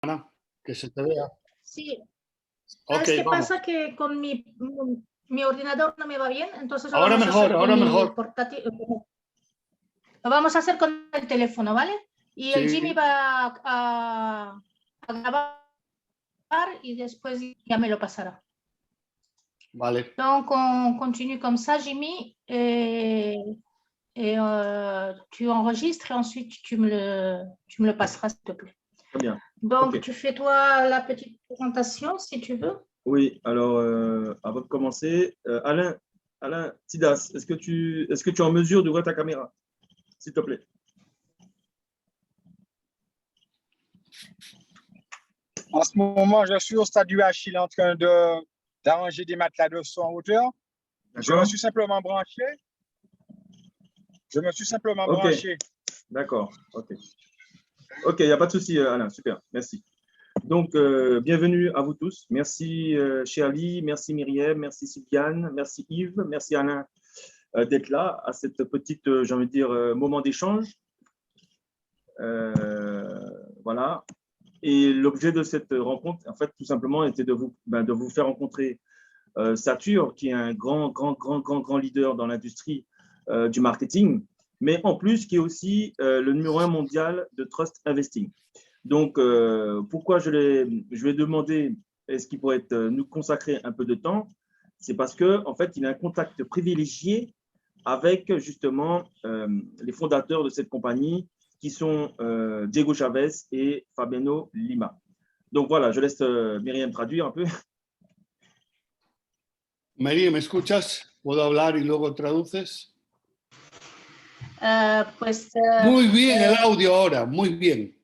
Ana, que se te vea. Sí. Ok, ¿Sabes qué vamos. pasa? Que con mi ordenador no me va bien, entonces lo Ahora vamos a mejor, hacer con ahora mi mejor. portátil. Lo vamos a hacer con el teléfono, ¿vale? Y el Jimmy Sí, va a grabar y después ya me lo pasará. vale. Donc, on continue comme ça, Jimmy, et tu enregistres et ensuite tu me le passeras, s'il te plaît. Très bien. Donc, Ok. tu fais toi la petite présentation, si tu veux. Oui, alors avant de commencer, Alain Tidas, est-ce que tu es en mesure d'ouvrir ta caméra, s'il te plaît? En ce moment, je suis au stade du Achille en train d'arranger des matelas de son en hauteur. Je me suis simplement branché. Branché. D'accord, ok. Ok, il n'y a pas de souci, Alain, super, merci. Donc, bienvenue à vous tous. Merci Chéali, merci Myriam, merci Sylviane, merci Yves, merci Alain d'être là à cette petite, j'ai envie de dire, moment d'échange. Voilà. Et l'objet de cette rencontre, en fait, tout simplement, était de vous faire rencontrer Satur, qui est un grand leader dans l'industrie du marketing, mais en plus, qui est aussi le numéro 1 mondial de Trust Investing. Donc, pourquoi je vais demander est-ce qu'il pourrait nous consacrer un peu de temps? C'est parce qu'en fait, il a un contact privilégié avec justement les fondateurs de cette compagnie qui sont Diego Chavez et Fabiano Lima. Donc voilà, je laisse Myriam traduire un peu. Mary, ¿me escuchas? ¿Puedo hablar y luego traduces? Muy bien el audio ahora, muy bien.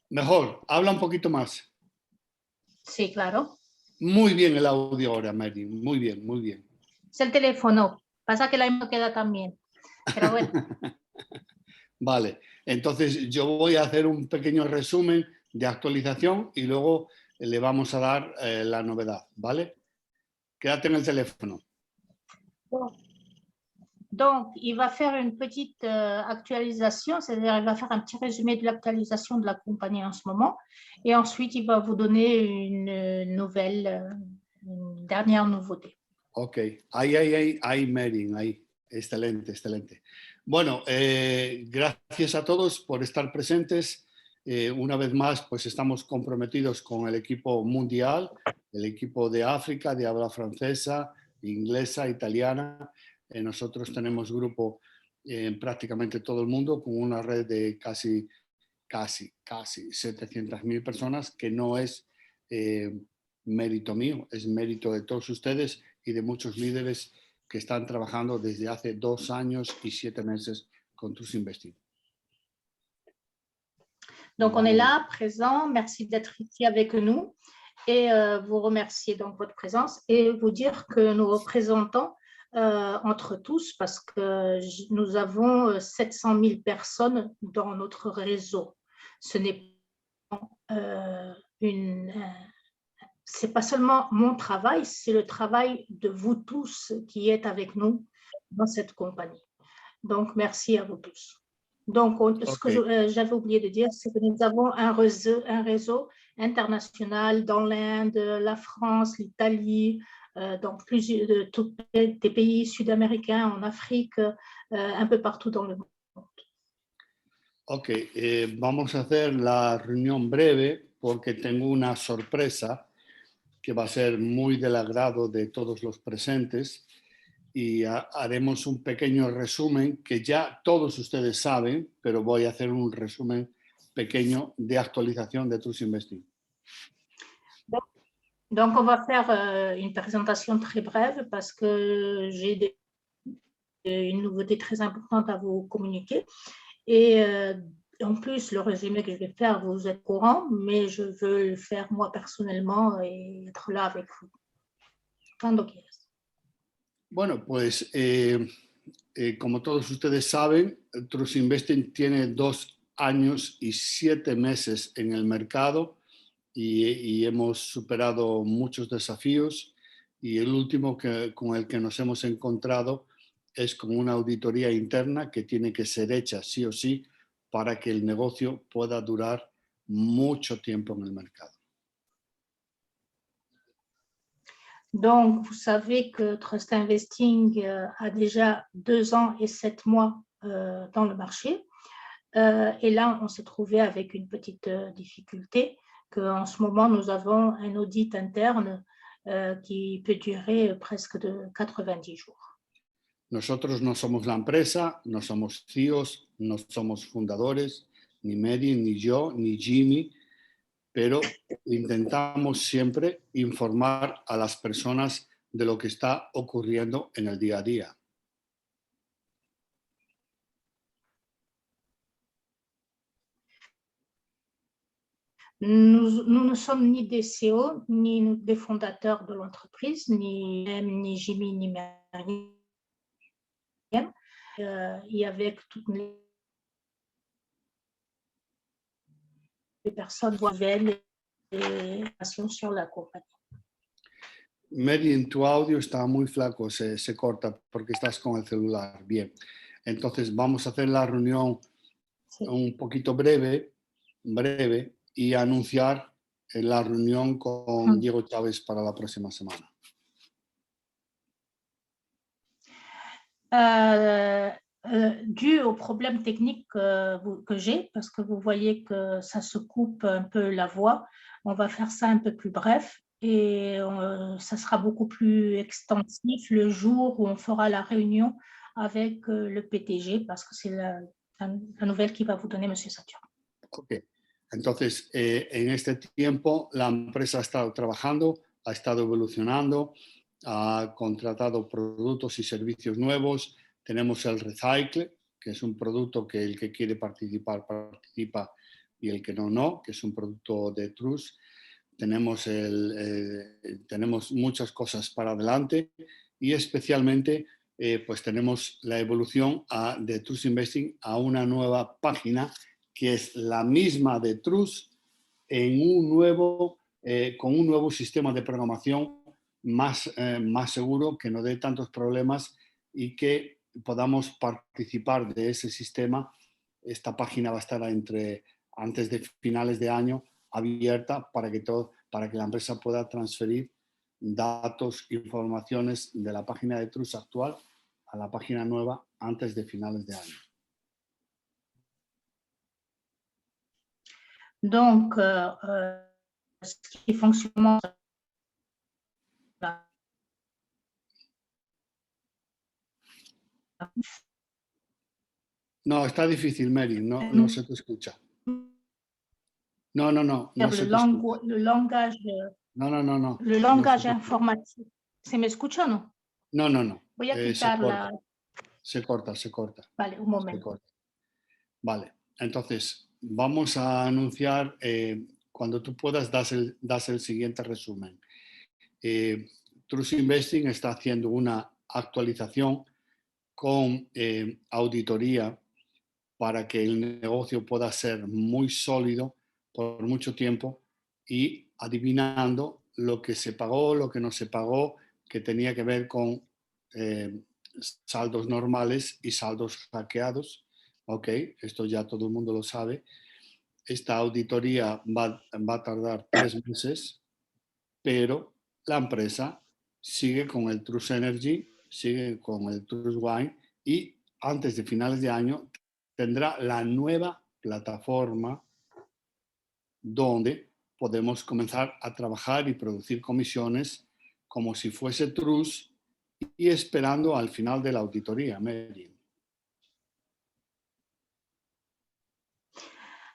Mejor, habla un poquito más. Sí, claro. Muy bien el audio ahora, Mary, muy bien, muy bien. Es el teléfono, pasa que la no queda tan bien, pero bueno. Vale, entonces yo voy a hacer un pequeño resumen de actualización y luego le vamos a dar la novedad, ¿vale? Quédate en el teléfono. Donc, il va faire une petite actualisation, c'est-à-dire il va faire un petit résumé de l'actualisation de la compagnie en ce moment, et ensuite il va vous donner une nouvelle, une dernière nouveauté. Ok, ahí, Mary, ahí. Excelente, excelente. Bueno, gracias a todos por estar presentes. Una vez más, pues estamos comprometidos con el equipo mundial, el equipo de África, de habla francesa, inglesa, italiana. Nosotros tenemos grupo en prácticamente todo el mundo con una red de casi 700.000 personas, que no es mérito mío, es mérito de todos ustedes y de muchos líderes que están trabajando desde hace 2 años y 7 meses con Trust Investing. Donc, on est là, présent. Merci d'être ici avec nous et vous remercier donc votre présence et vous dire que nous représentons entre tous, parce que nous avons 700 000 personnes dans notre réseau. Ce n'est c'est pas seulement mon travail, c'est le travail de vous tous qui êtes avec nous dans cette compagnie. Donc, merci à vous tous. Donc, ce que j'avais oublié de dire, c'est que nous avons un réseau international dans l'Inde, la France, l'Italie, dans tous des pays sud-américains, en Afrique, un peu partout dans le monde. Ok, vamos a hacer la reunión breve porque tengo una sorpresa que va a ser muy del agrado de todos los presentes y haremos un pequeño resumen que ya todos ustedes saben, pero voy a hacer un resumen pequeño de actualización de Trust Investing. Donc, on va faire une présentation très brève parce que j'ai une nouveauté très importante à vous communiquer. Et en plus, le résumé que je vais faire, vous êtes au courant, mais je veux le faire moi personnellement et être là avec vous. Cuando quieras. Bueno, pues como todos ustedes saben, Trust Investing tiene 2 años y 7 meses en el mercado y hemos superado muchos desafíos, y el último con el que nos hemos encontrado es con una auditoría interna que tiene que ser hecha sí o sí para que el negocio pueda durar mucho tiempo en el mercado. Donc, vous savez que Trust Investing a déjà 2 ans et 7 mois dans le marché. Et là, on s'est trouvé avec une petite difficulté, qu'en ce moment, nous avons un audit interne qui peut durer presque de 90 jours. Nosotros no somos la empresa, no somos CEOs, no somos fundadores, ni Mary, ni yo, ni Jimmy, pero intentamos siempre informar a las personas de lo que está ocurriendo en el día a día. Nous ne sommes ni des CEO, ni des fondateurs de l'entreprise, ni Jimmy, ni Marianne. Et avec toutes les personnes nouvelles et sur la compagnie. Mary, tu audio está muy flaco, se corta porque estás con el celular. Bien, entonces vamos a hacer la reunión un poquito breve y anunciar la reunión con Diego Chávez para la próxima semana. Dû au problème technique que j'ai, parce que vous voyez que ça se coupe un peu la voix, on va faire ça un peu plus bref et ça sera beaucoup plus extensif le jour où on fera la réunion avec le PTG, parce que c'est la nouvelle qui va vous donner M. Saturne. Ok, entonces en este tiempo la empresa ha estado trabajando, ha estado evolucionando, ha contratado productos y servicios nuevos. Tenemos el Recycle, que es un producto que el que quiere participar, participa, y el que no, que es un producto de Trust. Tenemos muchas cosas para adelante y especialmente pues tenemos la evolución de Trust Investing a una nueva página que es la misma de Trust con un nuevo sistema de programación más seguro, que no dé tantos problemas y que podamos participar de ese sistema. Esta página va a estar antes de finales de año abierta para que la empresa pueda transferir datos, informaciones de la página de Trust actual a la página nueva antes de finales de año. Donc, ce qui fonctionne. No, está difícil, Mary, no se te escucha. No se te escucha. Le langage. No. Le langage informatique. ¿Se me escucha o no? No. Voy a quitar se corta. Vale, un momento. Vale, entonces vamos a anunciar, cuando tú puedas, das el siguiente resumen. Trust Investing está haciendo una actualización con auditoría para que el negocio pueda ser muy sólido por mucho tiempo y adivinando lo que se pagó, lo que no se pagó, que tenía que ver con saldos normales y saldos hackeados. Ok, esto ya todo el mundo lo sabe. Esta auditoría va a tardar 3 meses, pero la empresa sigue con el Trust Energy, sigue con el Trust Wine y antes de finales de año tendrá la nueva plataforma donde podemos comenzar a trabajar y producir comisiones como si fuese Trust y esperando al final de la auditoría, Mary.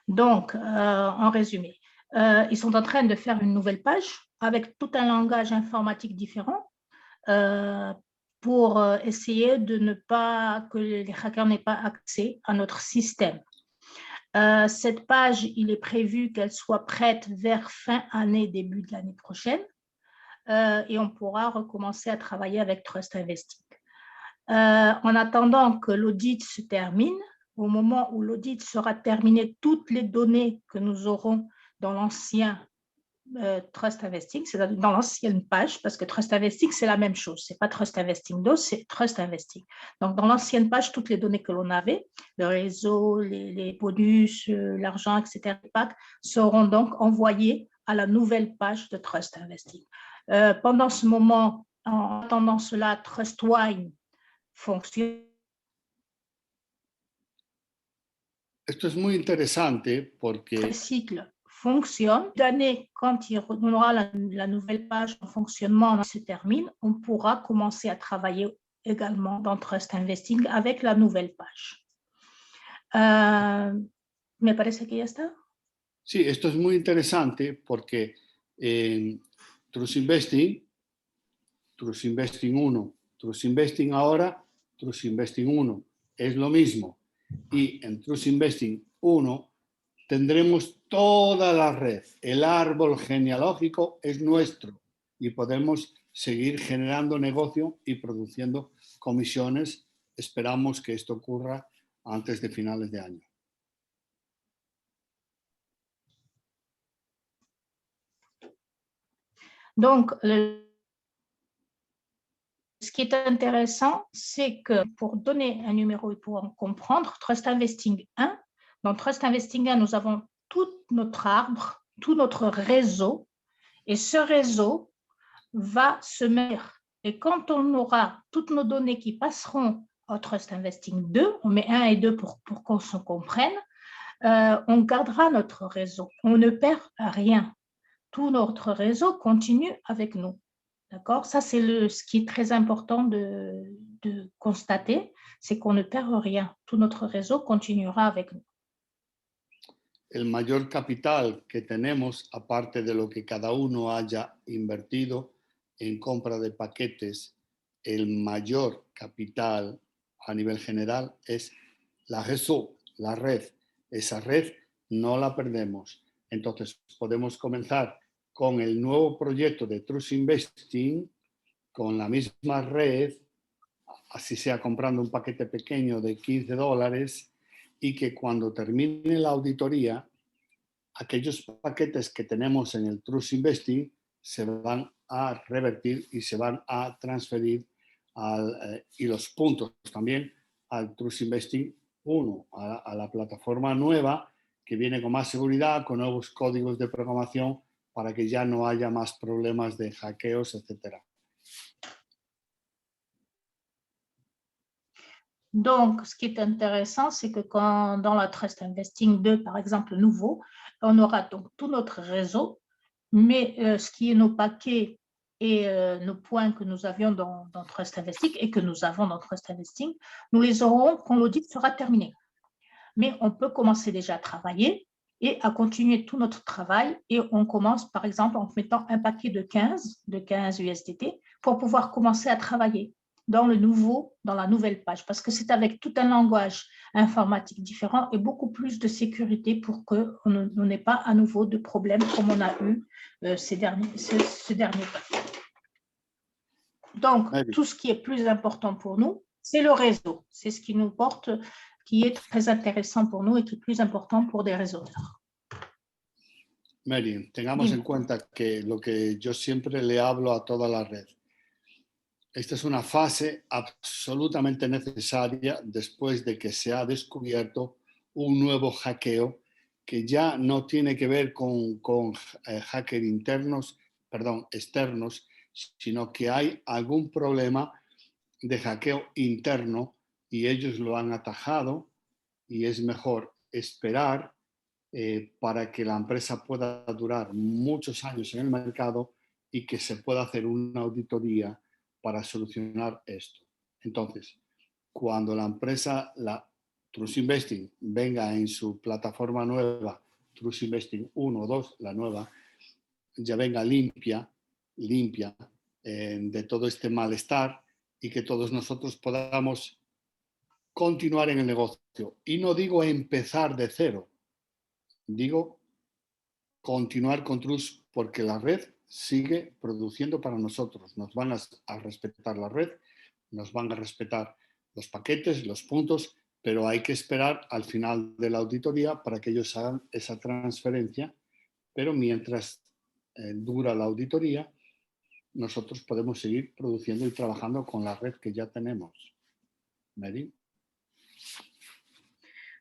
Donc, en résumé, ils sont en train de faire une nouvelle page avec tout un langage informatique différent pour essayer de ne pas que les hackers n'aient pas accès à notre système. Cette page, il est prévu qu'elle soit prête vers fin année, début de l'année prochaine, et on pourra recommencer à travailler avec Trust Investing. En attendant que l'audit se termine, au moment où l'audit sera terminé, toutes les données que nous aurons dans l'ancien Trust Investing, c'est dans l'ancienne page, parce que Trust Investing, c'est la même chose. Ce n'est pas Trust Investing 2, c'est Trust Investing. Donc, dans l'ancienne page, toutes les données que l'on avait, le réseau, les bonus, l'argent, etc., seront donc envoyées à la nouvelle page de Trust Investing. Pendant ce moment, en attendant cela, TrustWine fonctionne. Esto es muy interesante porque Le cycle fonctionne. D'année, quand on aura la nouvelle page en fonctionnement se termine, on pourra commencer à travailler également dans Trust Investing avec la nouvelle page. Me parece que ya está. sí, esto es muy interesante porque Trust Investing 1, Trust Investing ahora, Trust Investing 1 es lo mismo. Y en Trust Investing 1 tendremos toda la red. El árbol genealógico es nuestro y podemos seguir generando negocio y produciendo comisiones. Esperamos que esto ocurra antes de finales de año. Donc, ce qui est intéressant, c'est que pour donner un numéro et pour en comprendre, Trust Investing 1, dans Trust Investing 1, nous avons tout notre arbre, tout notre réseau, et ce réseau va se mettre. Et quand on aura toutes nos données qui passeront au Trust Investing 2, on met 1 et 2 pour qu'on se comprenne, on gardera notre réseau. On ne perd rien. Tout notre réseau continue avec nous. D'accord? Ça, c'est ce qui est très important de constater, c'est qu'on ne perd rien. Tout notre réseau continuera avec nous. El mayor capital que tenemos, aparte de lo que cada uno haya invertido en compra de paquetes, el mayor capital a nivel general es la réseau, la red. Esa red no la perdemos. Entonces, podemos comenzar con el nuevo proyecto de Trust Investing, con la misma red, así sea comprando un paquete pequeño de $15, y que cuando termine la auditoría, aquellos paquetes que tenemos en el Trust Investing se van a revertir y se van a transferir y los puntos también al Trust Investing 1, a la plataforma nueva que viene con más seguridad, con nuevos códigos de programación para que ya no haya más problemas de hackeos, etc. Donc, ce qui est intéressant, c'est que quand dans la Trust Investing 2, par exemple, nouveau, on aura donc tout notre réseau, mais ce qui est nos paquets et nos points que nous avions dans Trust Investing et que nous avons dans Trust Investing, nous les aurons quand l'audit sera terminé. Mais on peut commencer déjà à travailler et à continuer tout notre travail, et on commence par exemple en mettant un paquet de 15 USDT pour pouvoir commencer à travailler dans la nouvelle page, parce que c'est avec tout un langage informatique différent et beaucoup plus de sécurité pour qu'on n'ait pas à nouveau de problèmes comme on a eu ce dernier temps. Donc, tout ce qui est plus important pour nous, c'est le réseau. C'est ce qui nous porte, qui est très intéressant pour nous et qui est plus important pour des réseauteurs. Mary, tengamos en cuenta que lo que yo siempre le hablo a toda la red, esta es una fase absolutamente necesaria después de que se ha descubierto un nuevo hackeo que ya no tiene que ver con hackers externos, sino que hay algún problema de hackeo interno y ellos lo han atajado, y es mejor esperar para que la empresa pueda durar muchos años en el mercado y que se pueda hacer una auditoría para solucionar esto. Entonces, cuando la empresa, la Trust Investing, venga en su plataforma nueva, Trust Investing 1 o 2, la nueva, ya venga limpia de todo este malestar, y que todos nosotros podamos continuar en el negocio. Y no digo empezar de cero, digo continuar con Trust, porque la red sigue produciendo para nosotros. Nos van a respetar la red, nos van a respetar los paquetes, los puntos, pero hay que esperar al final de la auditoría para que ellos hagan esa transferencia. Pero mientras dura la auditoría, nosotros podemos seguir produciendo y trabajando con la red que ya tenemos. Mary.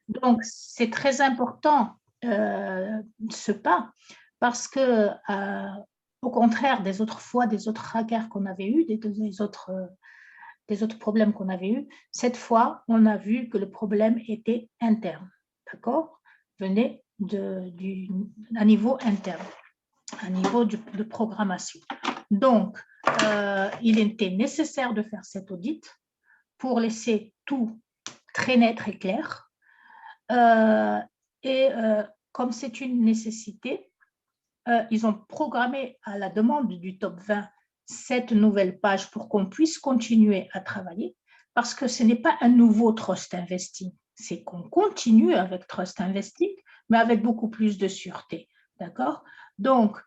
Donc, c'est très important ce pas, parce que, au contraire des autres fois, des autres hackers qu'on avait eu, des autres problèmes qu'on avait eu, cette fois, on a vu que le problème était interne, d'accord? Venait d'un niveau interne, un niveau de programmation. Donc, il était nécessaire de faire cet audit pour laisser tout très net, très clair. Comme c'est une nécessité, ils ont programmé à la demande du top 20 cette nouvelle page pour qu'on puisse continuer à travailler, parce que ce n'est pas un nouveau Trust Investing, c'est qu'on continue avec Trust Investing, mais avec beaucoup plus de sûreté, d'accord? Donc,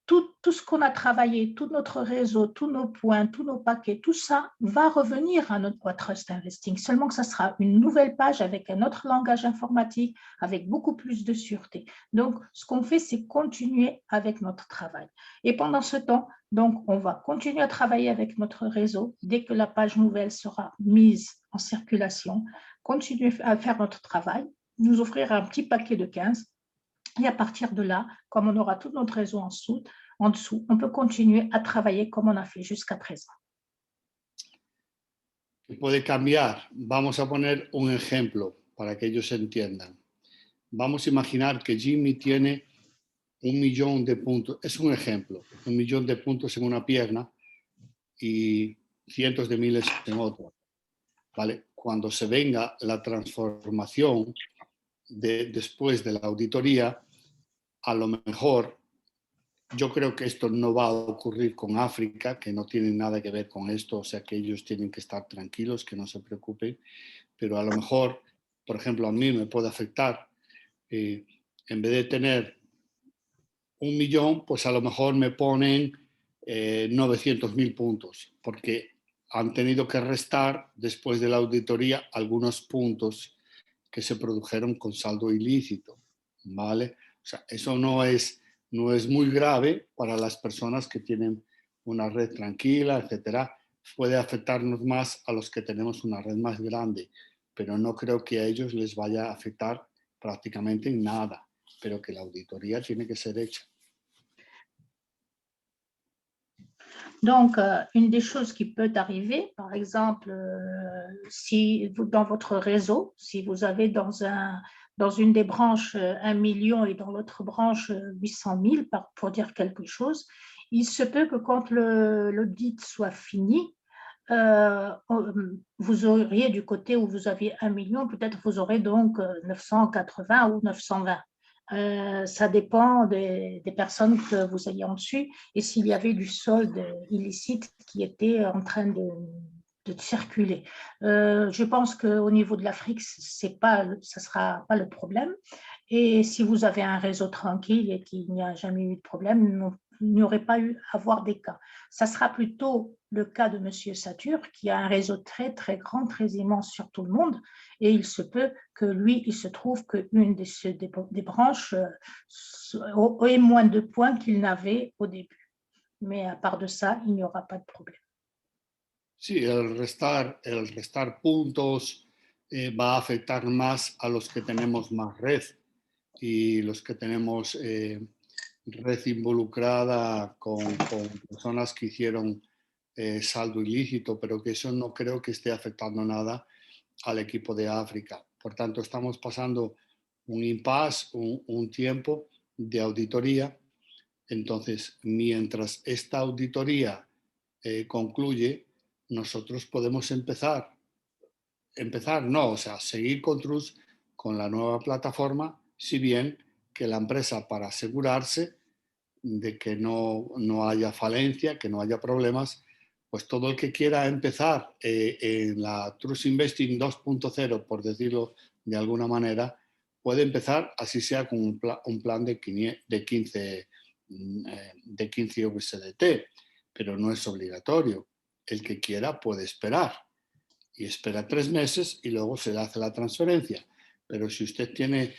tout ce qu'on a travaillé, tout notre réseau, tous nos points, tous nos paquets, tout ça va revenir à notre Trust Investing, seulement que ça sera une nouvelle page avec un autre langage informatique, avec beaucoup plus de sûreté. Donc, ce qu'on fait, c'est continuer avec notre travail. Et pendant ce temps, donc, on va continuer à travailler avec notre réseau. Dès que la page nouvelle sera mise en circulation, continuer à faire notre travail, nous offrir un petit paquet de 15. Et à partir de là, comme on aura tout notre réseau en dessous, on peut continuer à travailler comme on a fait jusqu'à présent. Puede cambiar. Vamos a poner un ejemplo para que ellos entiendan. Vamos a imaginar que Jimmy tiene 1 millón de puntos. Es un ejemplo. 1 millón de puntos en una pierna y cientos de miles en otra. ¿Vale? Cuando se venga la transformación después de la auditoría, a lo mejor, yo creo que esto no va a ocurrir con África, que no tiene nada que ver con esto, o sea que ellos tienen que estar tranquilos, que no se preocupen, pero a lo mejor, por ejemplo, a mí me puede afectar, en vez de tener 1 millón, pues a lo mejor me ponen 900.000 puntos, porque han tenido que restar después de la auditoría algunos puntos que se produjeron con saldo ilícito, ¿vale? O sea, eso no es muy grave para las personas que tienen una red tranquila, etcétera. Puede afectarnos más a los que tenemos una red más grande, pero no creo que a ellos les vaya a afectar prácticamente en nada, pero que la auditoría tiene que ser hecha. Donc, une des choses qui peut arriver, par exemple, si vous, dans votre réseau, si vous avez dans une des branches 1 million et dans l'autre branche 800 000, pour dire quelque chose, il se peut que quand l'audit soit fini, vous auriez du côté où vous aviez 1 million, peut-être vous aurez donc 980 ou 920. Ça dépend des personnes que vous ayez en dessus et s'il y avait du solde illicite qui était en train de circuler. Je pense qu'au niveau de l'Afrique, ça ne sera pas le problème. Et si vous avez un réseau tranquille et qu'il n'y a jamais eu de problème, il n'y aurait pas eu à avoir des cas. Ça sera plutôt le cas de M. Satur, qui a un réseau très, très grand, très immense sur tout le monde. Et il se peut que lui, il se trouve qu'une des branches ait moins de points qu'il n'avait au début. Mais à part de ça, il n'y aura pas de problème. Sí, el restar puntos va a afectar más a los que tenemos más red y los que tenemos red involucrada con personas que hicieron saldo ilícito, pero que eso no creo que esté afectando nada al equipo de África. Por tanto, estamos pasando un impasse, un tiempo de auditoría. Entonces, mientras esta auditoría concluye, nosotros podemos seguir con Trust con la nueva plataforma, si bien que la empresa, para asegurarse de que no haya falencia, que no haya problemas, pues todo el que quiera empezar en la Trust Investing 2.0, por decirlo de alguna manera, puede empezar, así sea con un plan de 15 USDT, pero no es obligatorio. El que quiera puede esperar y espera 3 meses y luego se le hace la transferencia. Pero si usted tiene,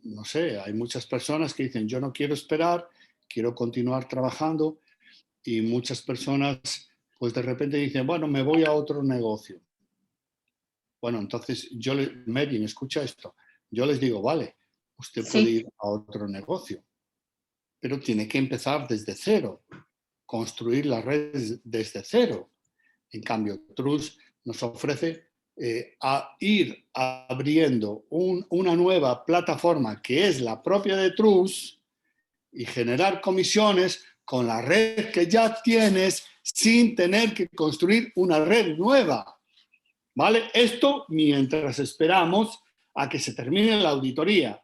no sé, hay muchas personas que dicen yo no quiero esperar, quiero continuar trabajando, y muchas personas pues de repente dicen, bueno, me voy a otro negocio. Bueno, entonces Merin, escucha esto, yo les digo, vale, usted puede ir a otro negocio, pero tiene que empezar desde cero, construir la red desde cero. En cambio, Trust nos ofrece a ir abriendo una nueva plataforma que es la propia de Trust y generar comisiones con la red que ya tienes sin tener que construir una red nueva. ¿Vale? Esto mientras esperamos a que se termine la auditoría.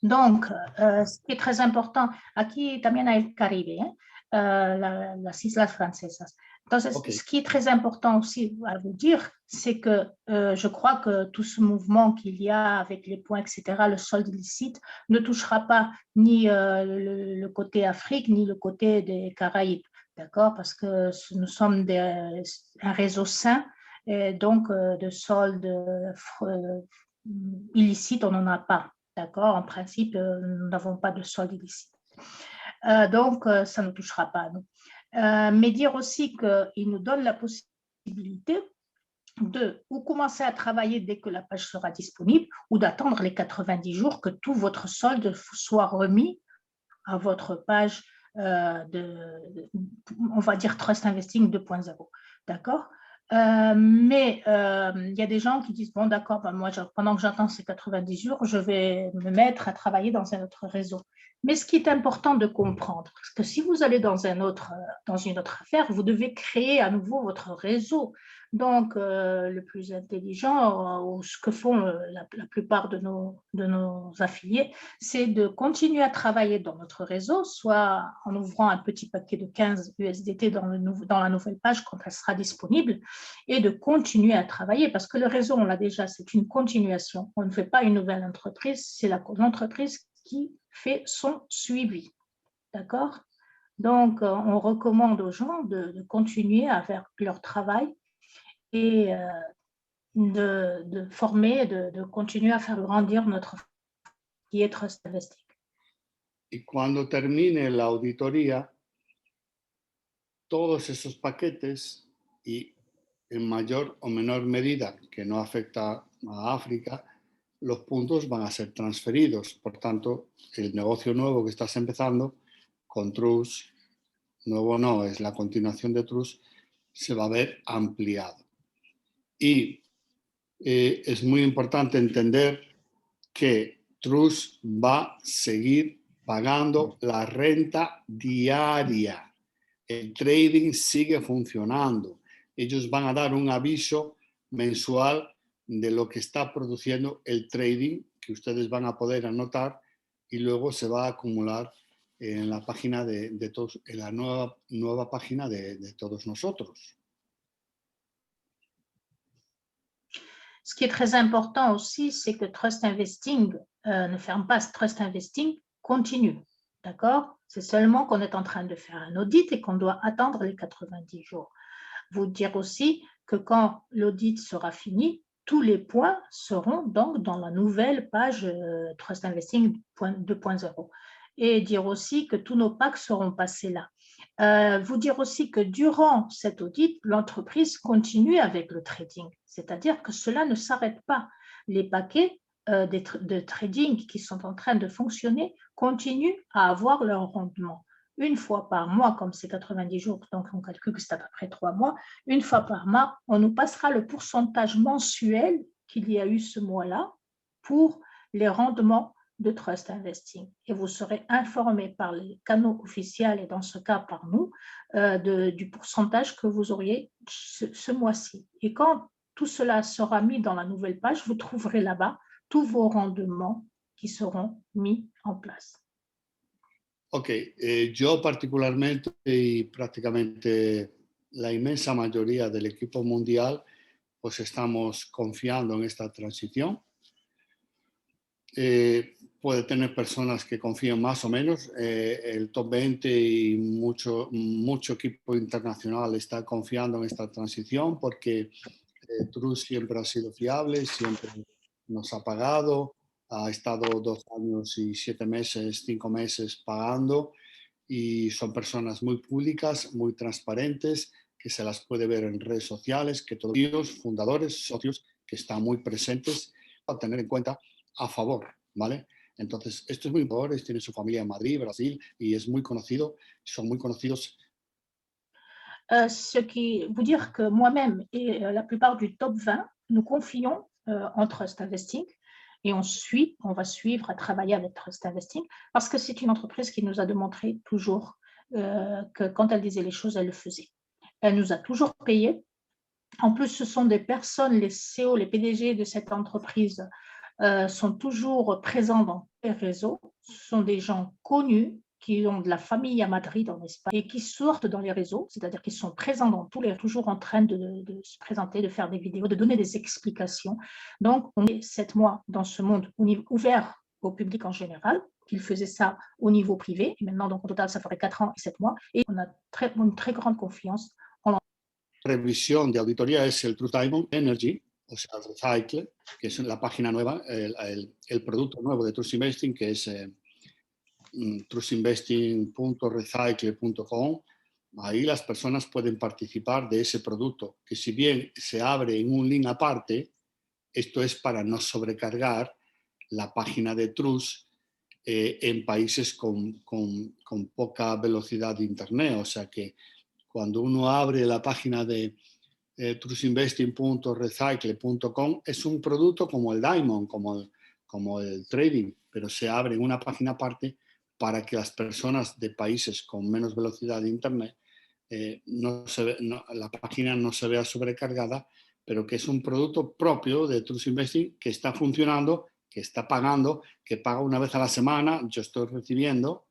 Donc, ce qui est très important, aquí también hay el Caribe, las islas francesas. Entonces, ce qui est très important aussi à vous dire, c'est que je crois que tout ce mouvement qu'il y a avec les points, etc., le solde illicite, ne touchera pas ni le côté Afrique, ni le côté des Caraïbes, d'accord? Parce que nous sommes un réseau sain, et donc de solde illicite, on n'en a pas. D'accord, en principe, nous n'avons pas de solde illicite. Donc, ça ne touchera pas à nous. Mais dire aussi qu'il nous donne la possibilité de ou commencer à travailler dès que la page sera disponible ou d'attendre les 90 jours que tout votre solde soit remis à votre page on va dire Trust Investing 2.0. D'accord? Mais il y a des gens qui disent, bon d'accord, ben moi pendant que j'attends ces 90 jours, je vais me mettre à travailler dans un autre réseau. Mais ce qui est important de comprendre, parce que si vous allez dans une autre affaire, vous devez créer à nouveau votre réseau. Donc, le plus intelligent, ou ce que font la plupart de nos affiliés, c'est de continuer à travailler dans notre réseau, soit en ouvrant un petit paquet de 15 USDT dans la nouvelle page quand elle sera disponible, et de continuer à travailler, parce que le réseau, on l'a déjà, c'est une continuation. On ne fait pas une nouvelle entreprise, c'est l'entreprise qui fait son suivi. D'accord? Donc, on recommande aux gens de continuer à faire leur travail et de former, de continuer à faire grandir notre qui est Trust Investing. Y cuando termine la auditoría, todos esos paquetes, y en mayor o menor medida que no afecta a África, los puntos van a ser transferidos. Por tanto, el negocio nuevo que estás empezando con Trust, nuevo no, es la continuación de Trust, se va a ver ampliado. Y es muy importante entender que Trust va a seguir pagando la renta diaria. El trading sigue funcionando. Ellos van a dar un aviso mensual de lo que está produciendo el trading, que ustedes van a poder anotar, y luego se va a acumular en la página de todos, en la nueva página de todos nosotros. Ce qui est très important aussi, c'est que Trust Investing ne ferme pas. Trust Investing continue, d'accord? C'est seulement qu'on est en train de faire un audit et qu'on doit attendre les 90 jours. Vous dire aussi que quand l'audit sera fini, tous les points seront donc dans la nouvelle page Trust Investing 2.0. Et dire aussi que tous nos packs seront passés là. Vous dire aussi que durant cet audit, l'entreprise continue avec le trading, c'est-à-dire que cela ne s'arrête pas. Les paquets de trading qui sont en train de fonctionner continuent à avoir leur rendement. Une fois par mois, comme c'est 90 jours, donc on calcule que c'est à peu près 3 mois, une fois par mois, on nous passera le pourcentage mensuel qu'il y a eu ce mois-là pour les rendements de Trust Investing. Et vous serez informé par les canaux officiels, et dans ce cas par nous, du pourcentage que vous auriez ce mois-ci. Et quand tout cela sera mis dans la nouvelle page, vous trouverez là-bas tous vos rendements qui seront mis en place. Ok, yo particularmente y prácticamente la inmensa mayoría del equipo mundial, pues estamos confiando en esta transición. Puede tener personas que confíen más o menos. El top 20 y mucho equipo internacional está confiando en esta transición porque Trust siempre ha sido fiable, siempre nos ha pagado, ha estado 2 años y 7 meses, 5 meses pagando y son personas muy públicas, muy transparentes, que se las puede ver en redes sociales, que todos ellos, fundadores, socios, que están muy presentes a tener en cuenta a favor, ¿vale? Entonces, esto es muy importante, tiene su familia en Madrid, Brasil, y es muy conocido, son muy conocidos. Ce qui veut dire que moi-même et la plupart du top 20, nous confions en Trust Investing et on va suivre à travailler avec Trust Investing parce que c'est une entreprise qui nous a démontré toujours que quand elle disait les choses, elle le faisait. Elle nous a toujours payé. En plus, ce sont des personnes, les CEO, les PDG de cette entreprise sont toujours présents dans les réseaux. Ce sont des gens connus qui ont de la famille à Madrid, en Espagne, et qui sortent dans les réseaux, c'est-à-dire qu'ils sont présents dans tous les, toujours en train de se présenter, de faire des vidéos, de donner des explications. Donc, on est 7 mois dans ce monde ouvert au public en général, qu'il faisait ça au niveau privé, et maintenant, donc, au total, ça ferait 4 ans et 7 mois, et on a une très grande confiance en revisión de auditoría es el True Diamond Energy, o sea, el Recycle, que es la página nueva, el producto nuevo de Trust Investing, que es trustinvesting.recycle.com. Ahí las personas pueden participar de ese producto, que si bien se abre en un link aparte, esto es para no sobrecargar la página de Trust en países con poca velocidad de Internet. O sea que cuando uno abre la página de trustinvesting.recycle.com es un producto como el Diamond, como el trading, pero se abre en una página aparte para que las personas de países con menos velocidad de Internet la página no se vea sobrecargada, pero que es un producto propio de Trust Investing que está funcionando, que está pagando, que paga una vez a la semana. Yo estoy recibiendo,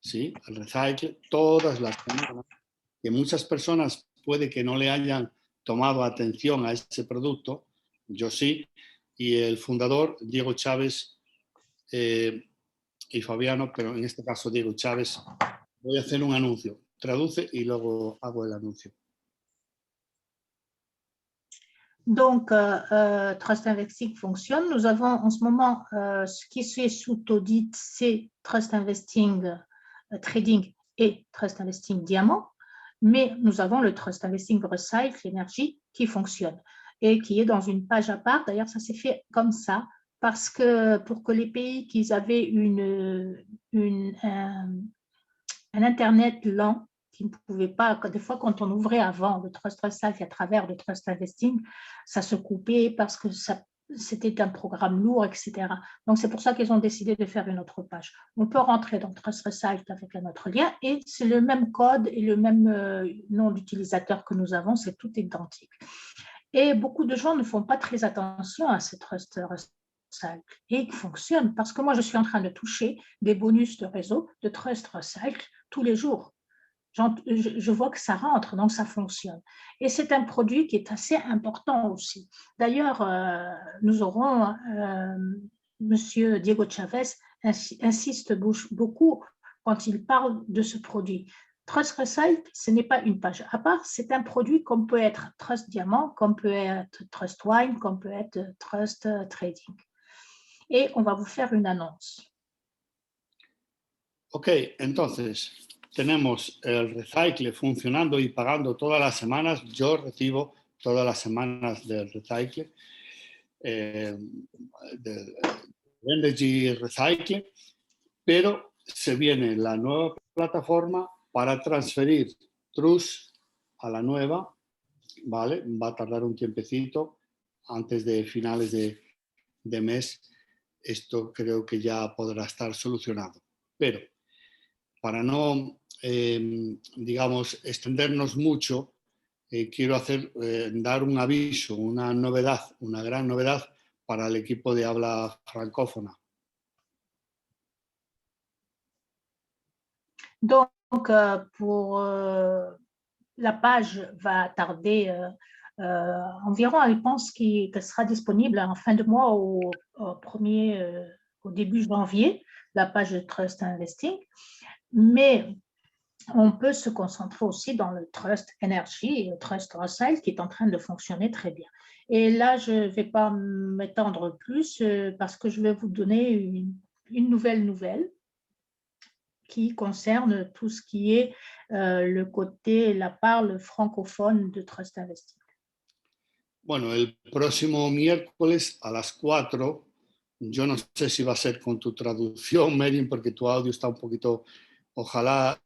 ¿sí?, el Recycle todas las semanas, que muchas personas puede que no le hayan tomado atención a ese producto, yo sí, y el fundador, Diego Chávez, y Fabiano, pero en este caso Diego Chávez, voy a hacer un anuncio. Traduce y luego hago el anuncio. Donc, Trust Investing fonctionne. Nous avons en ce moment ce qui est sous audit, c'est Trust Investing Trading et Trust Investing Diamant. Mais nous avons le Trust Investing Recycle Energy qui fonctionne et qui est dans une page à part. D'ailleurs, ça s'est fait comme ça parce que pour que les pays qui avaient un Internet lent, qui ne pouvaient pas, des fois quand on ouvrait avant le Trust Recycle à travers le Trust Investing, ça se coupait parce que c'était un programme lourd, etc. Donc, c'est pour ça qu'ils ont décidé de faire une autre page. On peut rentrer dans Trust Recycle avec notre lien et c'est le même code et le même nom d'utilisateur que nous avons, c'est tout identique. Et beaucoup de gens ne font pas très attention à ce Trust Recycle et il fonctionne parce que moi, je suis en train de toucher des bonus de réseau de Trust Recycle tous les jours. Je vois que ça rentre, donc ça fonctionne. Et c'est un produit qui est assez important aussi. D'ailleurs, nous aurons, Monsieur Diego Chávez insiste beaucoup quand il parle de ce produit. Trust Recycle, ce n'est pas une page à part, c'est un produit comme peut être Trust Diamant, comme peut être Trust Wine, comme peut être Trust Trading. Et on va vous faire une annonce. Ok, entonces tenemos el Recycle funcionando y pagando todas las semanas. Yo recibo todas las semanas del Recycle, del Energy Recycle, pero se viene la nueva plataforma para transferir Trust a la nueva, ¿vale? Va a tardar un tiempecito, antes de finales de mes. Esto creo que ya podrá estar solucionado. Pero para no, digamos, extendernos mucho, quiero dar un aviso, una novedad, una gran novedad para el equipo de habla francófona. Donc, pour la page va tarder environ, elle pense qu'elle sera disponible en fin de mois au début janvier, la page de Trust Investing. Mais on peut se concentrer aussi dans le Trust Energy et le Trust Rothschild qui est en train de fonctionner très bien. Et là, je ne vais pas m'étendre plus parce que je vais vous donner une nouvelle qui concerne tout ce qui est le côté, la parle francophone de Trust Investing. Bueno, el próximo miércoles a las 4, yo no sé si va a ser con tu traducción, Merin, porque tu audio está un poquito, ojalá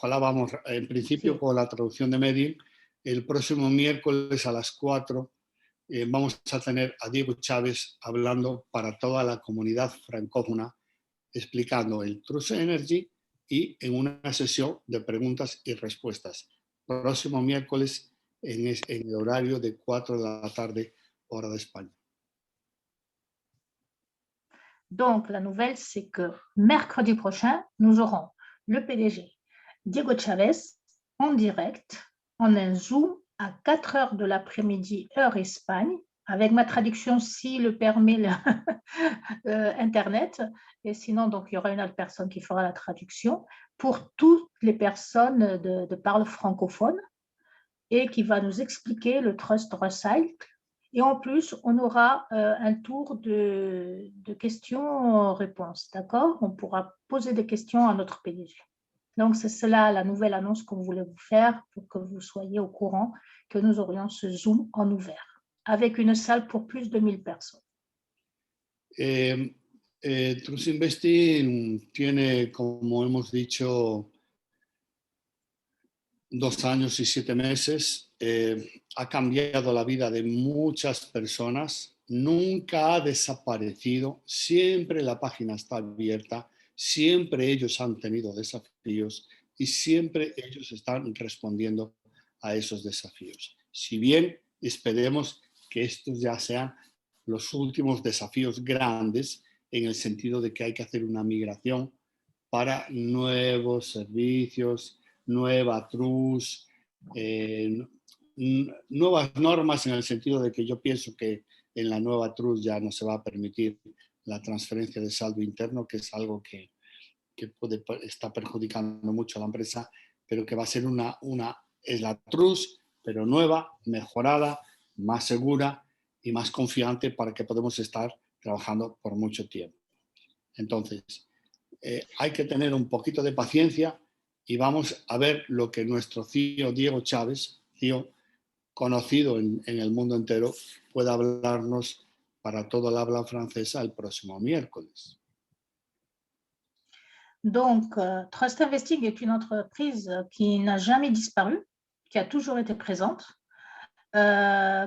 vamos, en principio Sí. con la traducción de Merin, el próximo miércoles a las 4 vamos a tener a Diego Chávez hablando para toda la comunidad francófona, explicando el Trust Energy y en una sesión de preguntas y respuestas. Próximo miércoles en el horario de 4 de la tarde, hora de España. Donc, la nouvelle, c'est que mercredi prochain, nous aurons le PDG Diego Chávez en direct, en un Zoom à 4 heures de l'après-midi, heure Espagne, avec ma traduction si le permet Internet. Et sinon, donc, il y aura une autre personne qui fera la traduction pour toutes les personnes de parle francophone et qui va nous expliquer le Trust Rothschild. Et en plus, on aura un tour de questions-réponses, d'accord? On pourra poser des questions à notre PDG. Donc, c'est cela la nouvelle annonce qu'on voulait vous faire pour que vous soyez au courant que nous aurions ce Zoom en ouvert, avec une salle pour plus de 1000 personnes. Trust Investing tiene, como hemos dicho, 2 años y 7 meses. Ha cambiado la vida de muchas personas. Nunca ha desaparecido. Siempre la página está abierta. Siempre ellos han tenido desafíos y siempre ellos están respondiendo a esos desafíos. Si bien esperemos que estos ya sean los últimos desafíos grandes, en el sentido de que hay que hacer una migración para nuevos servicios, nueva trust, nuevas normas, en el sentido de que yo pienso que en la nueva trust ya no se va a permitir la transferencia de saldo interno, que es algo que puede estar perjudicando mucho a la empresa, pero que va a ser es la trust, pero nueva, mejorada, más segura y más confiante para que podamos estar trabajando por mucho tiempo. Entonces, hay que tener un poquito de paciencia y vamos a ver lo que nuestro CEO Diego Chávez, CEO conocido en el mundo entero, pueda hablarnos para toda la habla francesa el próximo miércoles. Donc, Trust Investing est une entreprise qui n'a jamais disparu, qui a toujours été présente,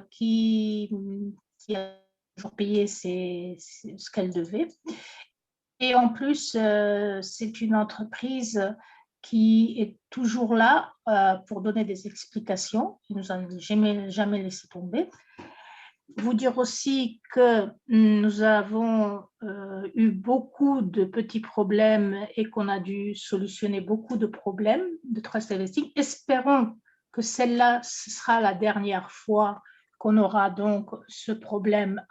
qui a toujours payé ce qu'elle devait. Et en plus, c'est une entreprise qui est toujours là pour donner des explications, qui nous a jamais laissé tomber. Vous dire aussi que nous avons eu beaucoup de petits problèmes et qu'on a dû solutionner beaucoup de problèmes de Trust Investing. Espérons que celle-là, ce sera la dernière fois qu'on aura donc ce problème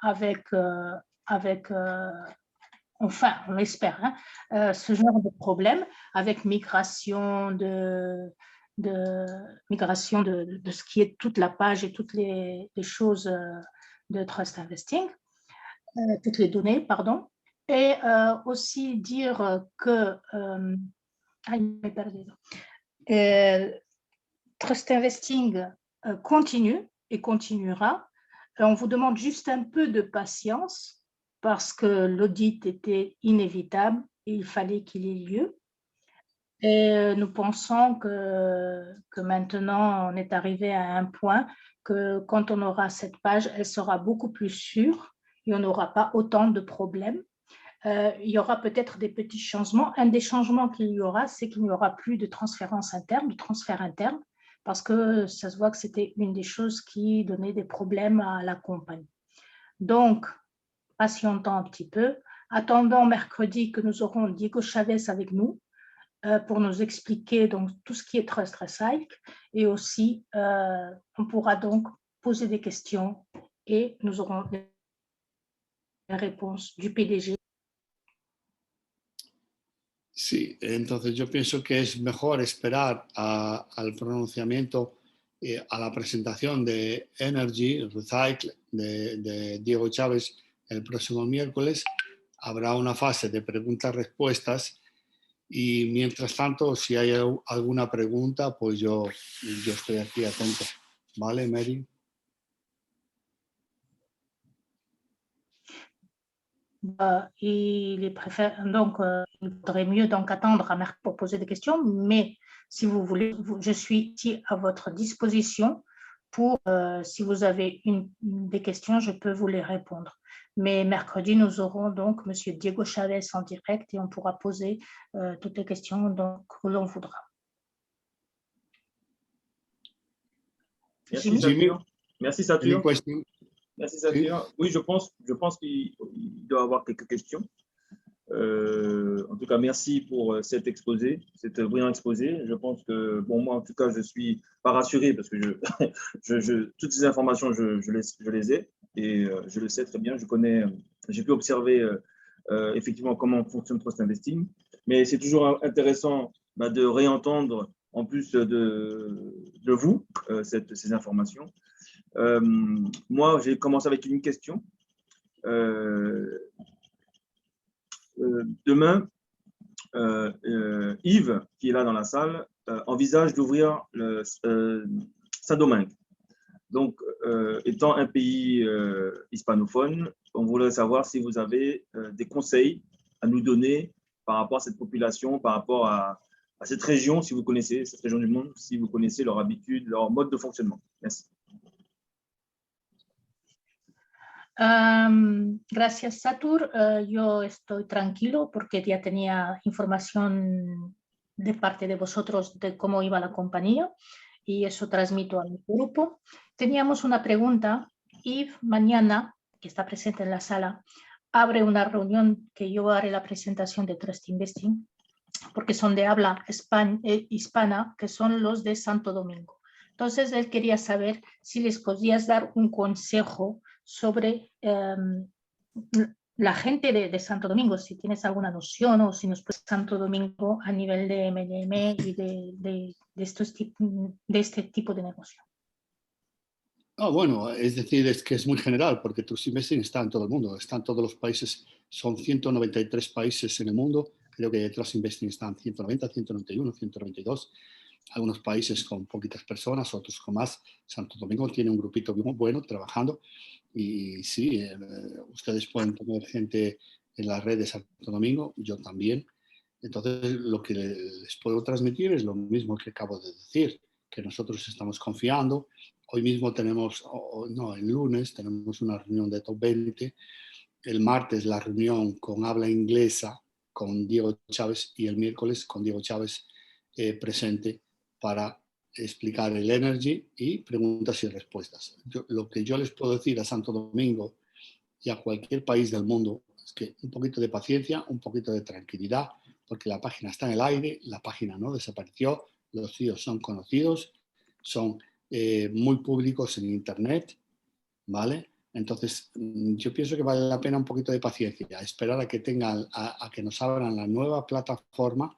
enfin, on l'espère, ce genre de problème avec migration de ce qui est toute la page et toutes les choses de Trust Investing, toutes les données, pardon. Et aussi dire que Trust Investing continue et continuera. On vous demande juste un peu de patience parce que l'audit était inévitable et il fallait qu'il ait lieu. Et nous pensons que maintenant, on est arrivé à un point que quand on aura cette page, elle sera beaucoup plus sûre et on n'aura pas autant de problèmes. Il y aura peut-être des petits changements. Un des changements qu'il y aura, c'est qu'il n'y aura plus de transférence interne, de transfert interne, parce que ça se voit que c'était une des choses qui donnait des problèmes à la compagnie. Donc, patientons un petit peu. Attendons mercredi que nous aurons Diego Chávez avec nous pour nous expliquer donc, tout ce qui est Trust Rothschild et aussi on pourra donc poser des questions et nous aurons les réponses du PDG. Sí, entonces yo pienso que es mejor esperar al pronunciamiento, a la presentación de Energy Recycle de Diego Chávez el próximo miércoles. Habrá una fase de preguntas-respuestas y mientras tanto, si hay alguna pregunta, pues yo estoy aquí atento. ¿Vale, Mary? Il vaudrait mieux donc attendre à mercredi pour poser des questions, mais si vous voulez, je suis ici à votre disposition pour, si vous avez des questions, je peux vous les répondre. Mais mercredi, nous aurons donc M. Diego Chavez en direct et on pourra poser toutes les questions donc, que l'on voudra. Merci, Satur. Merci, Satur. Merci, Satur. Oui, je pense qu'il doit y avoir quelques questions. En tout cas, merci pour cet exposé, cet brillant exposé. Je pense que, bon, moi, en tout cas, je ne suis pas rassuré parce que toutes ces informations, je les ai et je le sais très bien. J'ai pu observer effectivement comment fonctionne Trust Investing, mais c'est toujours intéressant de réentendre en plus de vous ces informations. Moi, j'ai commencé avec une question. Demain, Yves, qui est là dans la salle, envisage d'ouvrir Saint-Domingue. Donc, étant un pays hispanophone, on voudrait savoir si vous avez des conseils à nous donner par rapport à cette population, par rapport à cette région, si vous connaissez cette région du monde, si vous connaissez leurs habitudes, leur mode de fonctionnement. Merci. Gracias, Satur. Yo estoy tranquilo porque ya tenía información de parte de vosotros de cómo iba la compañía y eso transmito a mi grupo. Teníamos una pregunta. Yves, mañana, que está presente en la sala, abre una reunión que yo haré la presentación de Trust Investing porque son de habla hispana, que son los de Santo Domingo. Entonces, él quería saber si les podías dar un consejo sobre la gente de Santo Domingo, si tienes alguna noción o si nos puedes Santo Domingo a nivel de M&M y de este tipo de negocio. Bueno, es decir, es que es muy general porque Trust Investing está en todo el mundo, está en todos los países, son 193 países en el mundo, creo que Trust Investing está en 190, 191, 192, algunos países con poquitas personas, otros con más. Santo Domingo tiene un grupito muy bueno trabajando y sí, ustedes pueden tener gente en la red de Santo Domingo, yo también. Entonces, lo que les puedo transmitir es lo mismo que acabo de decir, que nosotros estamos confiando. Hoy mismo tenemos, el lunes tenemos una reunión de Top 20, el martes la reunión con habla inglesa con Diego Chávez y el miércoles con Diego Chávez presente para explicar el Energy y preguntas y respuestas. Lo que yo les puedo decir a Santo Domingo y a cualquier país del mundo es que un poquito de paciencia, un poquito de tranquilidad, porque la página está en el aire, la página no desapareció, los CEOs son conocidos, son muy públicos en Internet, ¿vale? Entonces, yo pienso que vale la pena un poquito de paciencia, esperar a que a que nos abran la nueva plataforma,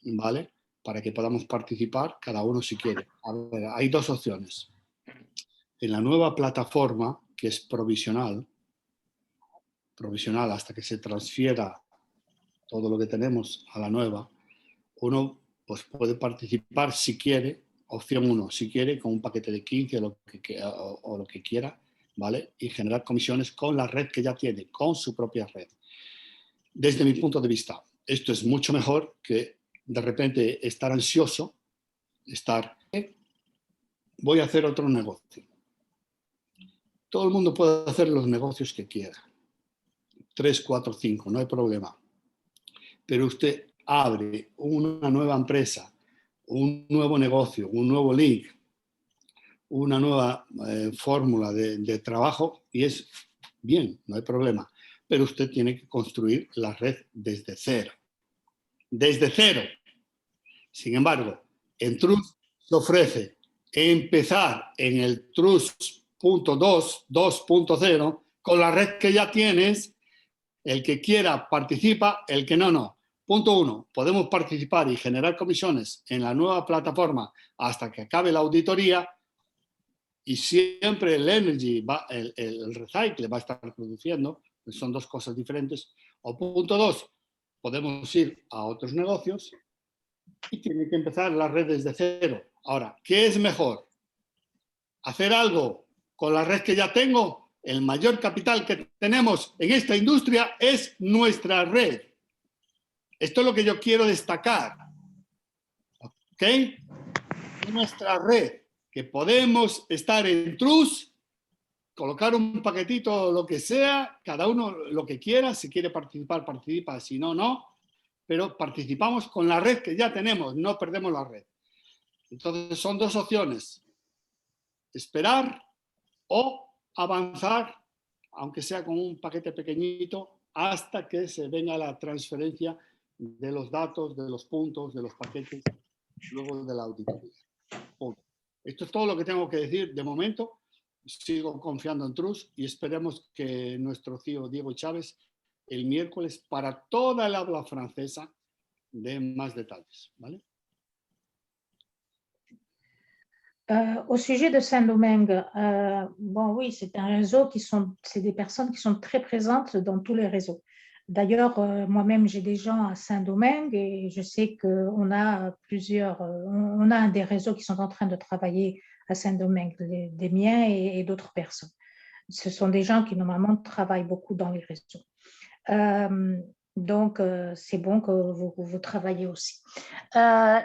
¿vale? Para que podamos participar cada uno si quiere. A ver, hay dos opciones. En la nueva plataforma, que es provisional hasta que se transfiera todo lo que tenemos a la nueva, uno pues, puede participar si quiere, opción 1, si quiere, con un paquete de 15 o lo que quiera, ¿vale? Y generar comisiones con la red que ya tiene, con su propia red. Desde mi punto de vista, esto es mucho mejor que de repente estar ansioso, voy a hacer otro negocio. Todo el mundo puede hacer los negocios que quiera. 3, 4, 5, no hay problema. Pero usted abre una nueva empresa, un nuevo negocio, un nuevo link, una nueva fórmula de trabajo y es bien, no hay problema. Pero usted tiene que construir la red desde cero. Desde cero. Sin embargo, en Trust se ofrece empezar en el Trust.2, 2.0, con la red que ya tienes. El que quiera participa, el que no, no. Punto 1, podemos participar y generar comisiones en la nueva plataforma hasta que acabe la auditoría y siempre el energy, el recycle va a estar produciendo, son dos cosas diferentes. O punto 2, podemos ir a otros negocios y tiene que empezar las redes de cero. Ahora, ¿qué es mejor? ¿Hacer algo con la red que ya tengo? El mayor capital que tenemos en esta industria es nuestra red. Esto es lo que yo quiero destacar. ¿Ok? Nuestra red, que podemos estar en Trust, colocar un paquetito, lo que sea, cada uno lo que quiera, si quiere participar, participa, si no, no, pero participamos con la red que ya tenemos, no perdemos la red. Entonces son dos opciones, esperar o avanzar, aunque sea con un paquete pequeñito, hasta que se venga la transferencia de los datos, de los puntos, de los paquetes, luego de la auditoría. Esto es todo lo que tengo que decir de momento. Sigo confiando en Trust y esperemos que nuestro CEO Diego Chávez el miércoles para toda el habla francesa dé más detalles, ¿vale? Au sujet de Saint-Domingue, bon oui, c'est un réseau c'est des personnes qui sont très présentes dans tous les réseaux. D'ailleurs, moi-même, j'ai des gens à Saint-Domingue et je sais qu'on a on a des réseaux qui sont en train de travailler à Saint-Domingue, des miens et d'autres personnes. Ce sont des gens qui, normalement, travaillent beaucoup dans les réseaux. Donc, c'est bon que vous travaillez aussi.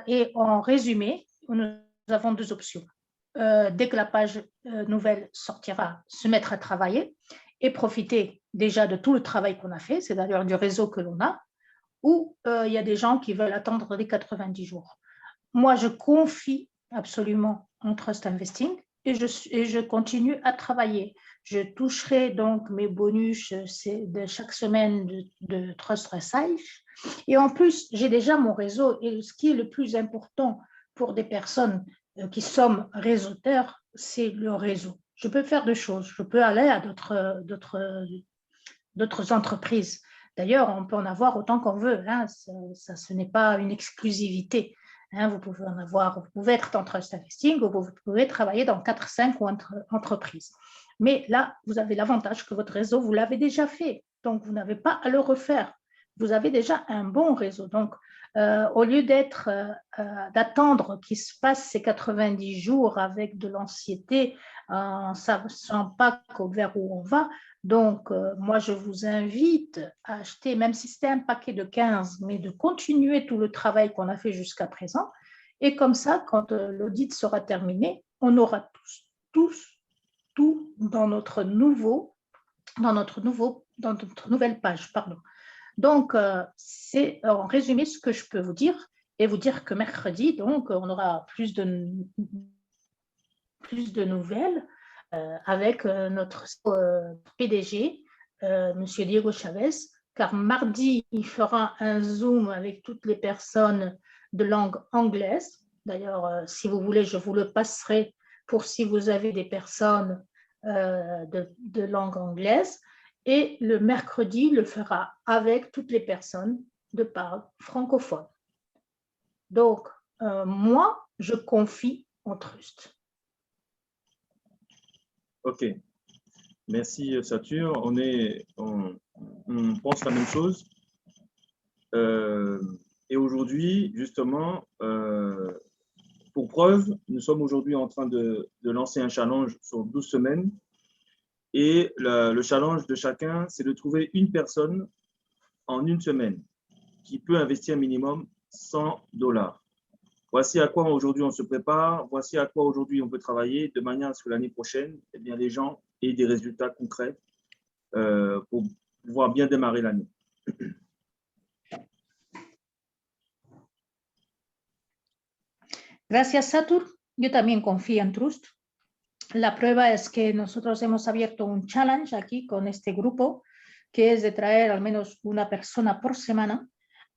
Et en résumé, nous avons deux options. Dès que la page nouvelle sortira, se mettre à travailler et profiter déjà de tout le travail qu'on a fait, c'est d'ailleurs du réseau que l'on a, ou il y a des gens qui veulent attendre les 90 jours. Moi, je confie absolument en Trust Investing et je continue à travailler. Je toucherai donc mes bonus de chaque semaine de Trust Research. Et en plus, j'ai déjà mon réseau. Et ce qui est le plus important pour des personnes qui sommes réseauteurs, c'est le réseau. Je peux faire deux choses. Je peux aller à d'autres entreprises. D'ailleurs, on peut en avoir autant qu'on veut. Hein. Ce n'est pas une exclusivité. Hein. Vous pouvez en avoir, vous pouvez être dans Trust Investing ou vous pouvez travailler dans 4-5 entreprises. Mais là, vous avez l'avantage que votre réseau, vous l'avez déjà fait. Donc, vous n'avez pas à le refaire. Vous avez déjà un bon réseau. Donc, au lieu d'attendre qu'il se passe ces 90 jours avec de l'anxiété, en ne sachant pas vers où on va, donc moi, je vous invite à acheter, même si c'était un paquet de 15, mais de continuer tout le travail qu'on a fait jusqu'à présent. Et comme ça, quand l'audit sera terminé, on aura tout dans notre nouvelle page, pardon. Donc, c'est en résumé ce que je peux vous dire et vous dire que mercredi, donc, on aura plus de nouvelles avec notre PDG, M. Diego Chávez, car mardi, il fera un Zoom avec toutes les personnes de langue anglaise. D'ailleurs, si vous voulez, je vous le passerai pour si vous avez des personnes de langue anglaise. Et le mercredi, il le fera avec toutes les personnes de parle francophone. Donc, moi, je confie en Trust. Ok. Merci, Satur. On pense la même chose. Et aujourd'hui, justement, pour preuve, nous sommes aujourd'hui en train de lancer un challenge sur 12 semaines. Et le challenge de chacun, c'est de trouver une personne en une semaine qui peut investir minimum $100. Voici à quoi aujourd'hui on se prépare, voici à quoi aujourd'hui on peut travailler de manière à ce que l'année prochaine, eh bien, les gens aient des résultats concrets pour pouvoir bien démarrer l'année. Gracias, Satur. Yo también confío en Trust. La prueba es que nosotros hemos abierto un challenge aquí con este grupo, que es de traer al menos una persona por semana.